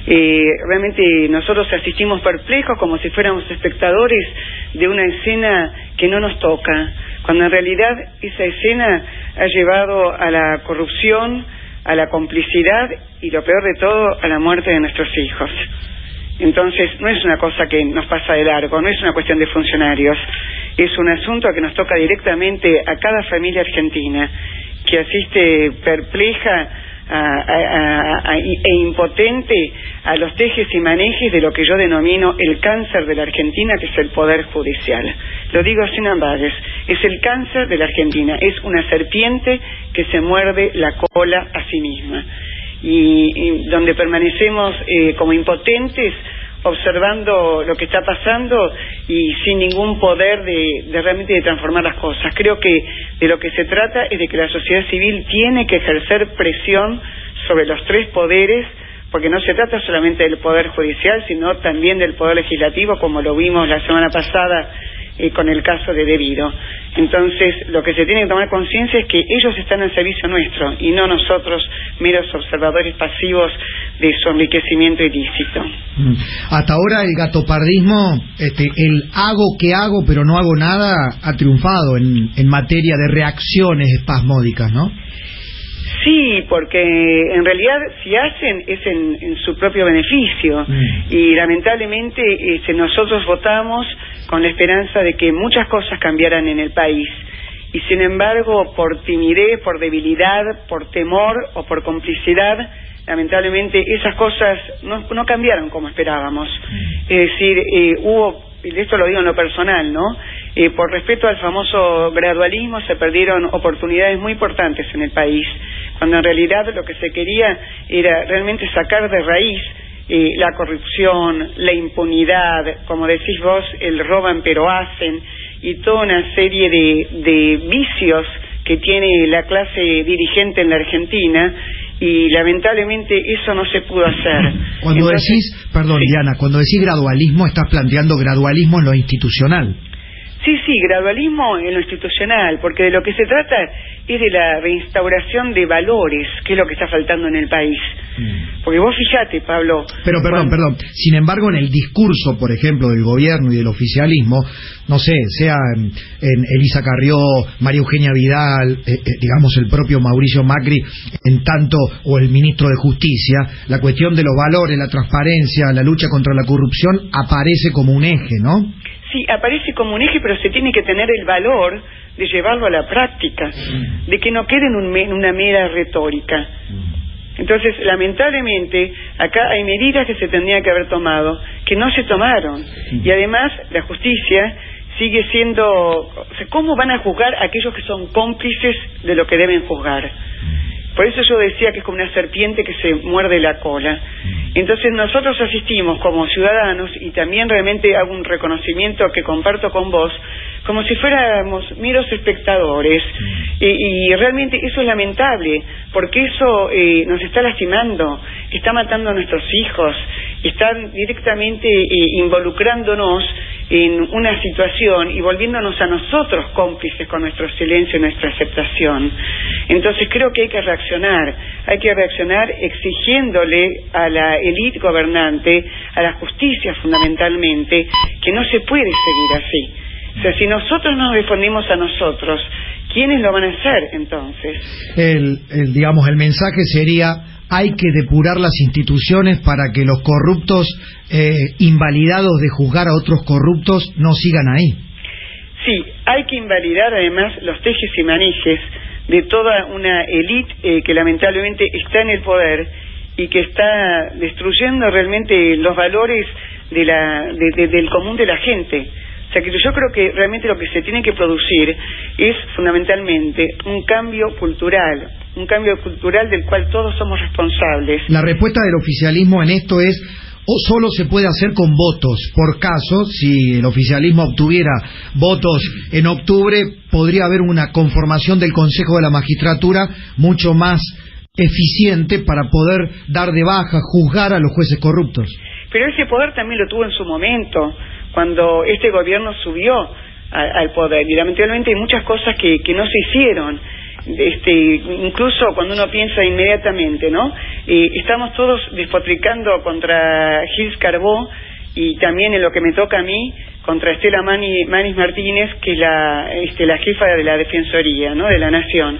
Realmente nosotros asistimos perplejos como si fuéramos espectadores de una escena que no nos toca, cuando en realidad esa escena ha llevado a la corrupción, a la complicidad y lo peor de todo, a la muerte de nuestros hijos. Entonces no es una cosa que nos pasa de largo, no es una cuestión de funcionarios, es un asunto que nos toca directamente a cada familia argentina que asiste perpleja e impotente a los tejes y manejes de lo que yo denomino el cáncer de la Argentina, que es el Poder Judicial. Lo digo sin ambages, es el cáncer de la Argentina, es una serpiente que se muerde la cola a sí misma y donde permanecemos como impotentes observando lo que está pasando y sin ningún poder de realmente de transformar las cosas. Creo que de lo que se trata es de que la sociedad civil tiene que ejercer presión sobre los tres poderes, porque no se trata solamente del Poder Judicial, sino también del Poder Legislativo, como lo vimos la semana pasada con el caso de Debido. Entonces, lo que se tiene que tomar conciencia es que ellos están al servicio nuestro y no nosotros, meros observadores pasivos de su enriquecimiento ilícito. Hasta ahora el gatopardismo, el hago que hago pero no hago nada, ha triunfado en materia de reacciones espasmódicas, ¿no? Sí, porque en realidad si hacen es en su propio beneficio y lamentablemente nosotros votamos con la esperanza de que muchas cosas cambiaran en el país y sin embargo por timidez, por debilidad, por temor o por complicidad, lamentablemente esas cosas no cambiaron como esperábamos. Es decir, esto lo digo en lo personal, ¿no? Por respeto al famoso gradualismo se perdieron oportunidades muy importantes en el país, cuando en realidad lo que se quería era realmente sacar de raíz la corrupción, la impunidad, como decís vos, el roban pero hacen, y toda una serie de vicios que tiene la clase dirigente en la Argentina, y lamentablemente eso no se pudo hacer. Cuando decís, perdón, sí. Diana, cuando decís gradualismo, estás planteando gradualismo en lo institucional. Sí, gradualismo en lo institucional, porque de lo que se trata es de la reinstauración de valores, que es lo que está faltando en el país. Porque vos fíjate, Pablo... Pero perdón, sin embargo, en el discurso, por ejemplo, del gobierno y del oficialismo, no sé, sea en Elisa Carrió, María Eugenia Vidal, digamos el propio Mauricio Macri, en tanto, o el ministro de Justicia, la cuestión de los valores, la transparencia, la lucha contra la corrupción, aparece como un eje, ¿no? Sí, aparece como un eje, pero se tiene que tener el valor de llevarlo a la práctica, de que no quede en una mera retórica. Entonces, lamentablemente, acá hay medidas que se tendrían que haber tomado, que no se tomaron, y además la justicia sigue siendo... O sea, ¿cómo van a juzgar a aquellos que son cómplices de lo que deben juzgar? Por eso yo decía que es como una serpiente que se muerde la cola. Entonces nosotros asistimos como ciudadanos, y también realmente hago un reconocimiento que comparto con vos, como si fuéramos meros espectadores, y realmente eso es lamentable, porque eso nos está lastimando, está matando a nuestros hijos, están directamente involucrándonos en una situación y volviéndonos a nosotros cómplices con nuestro silencio y nuestra aceptación. Entonces creo que hay que reaccionar exigiéndole a la élite gobernante, a la justicia fundamentalmente, que no se puede seguir así. O sea, si nosotros nos respondimos a nosotros, ¿quiénes lo van a hacer entonces? Digamos, el mensaje sería: hay que depurar las instituciones para que los corruptos, invalidados de juzgar a otros corruptos, no sigan ahí. Sí, hay que invalidar además los tejes y manejes de toda una élite que lamentablemente está en el poder y que está destruyendo realmente los valores del común de la gente. O sea que yo creo que realmente lo que se tiene que producir es fundamentalmente un cambio cultural del cual todos somos responsables. La respuesta del oficialismo en esto es: o solo se puede hacer con votos. Por caso, si el oficialismo obtuviera votos en octubre, podría haber una conformación del Consejo de la Magistratura mucho más eficiente para poder dar de baja, juzgar a los jueces corruptos. Pero ese poder también lo tuvo en su momento, cuando este gobierno subió al poder, y lamentablemente hay muchas cosas que no se hicieron. incluso cuando uno piensa inmediatamente, ¿no? Estamos todos despotricando contra Gilles Carbó y también en lo que me toca a mí, contra Estela Manis Martínez, que es la jefa de la Defensoría, ¿no?, de la Nación.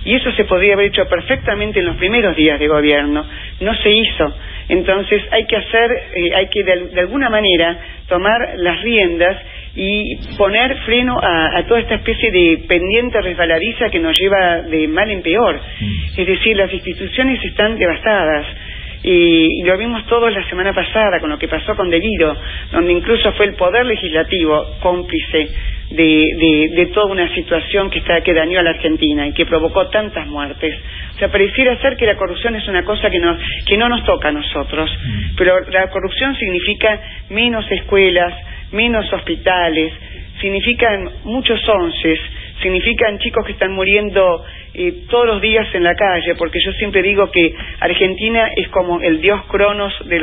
Y eso se podría haber hecho perfectamente en los primeros días de gobierno. No se hizo. Entonces hay que de alguna manera tomar las riendas y poner freno a toda esta especie de pendiente resbaladiza que nos lleva de mal en peor. Es decir, las instituciones están devastadas. Y lo vimos todos la semana pasada con lo que pasó con Deliro, donde incluso fue el Poder Legislativo cómplice de toda una situación que dañó a la Argentina y que provocó tantas muertes. O sea, pareciera ser que la corrupción es una cosa que no nos toca a nosotros, pero la corrupción significa menos escuelas, menos hospitales, significan muchos onces, significan chicos que están muriendo todos los días en la calle, porque yo siempre digo que Argentina es como el dios Cronos de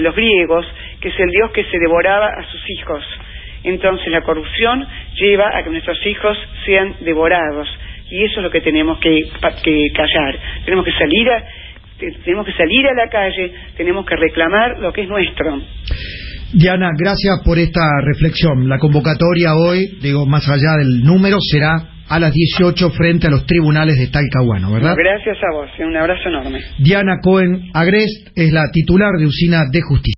los griegos, que es el dios que se devoraba a sus hijos. Entonces la corrupción lleva a que nuestros hijos sean devorados, y eso es lo que tenemos que callar. Tenemos que salir a la calle, tenemos que reclamar lo que es nuestro. Diana, gracias por esta reflexión. La convocatoria hoy, digo, más allá del número, será a las 18 frente a los tribunales de Talcahuano, ¿verdad? Gracias a vos, un abrazo enorme. Diana Cohen Agrest es la titular de Usina de Justicia.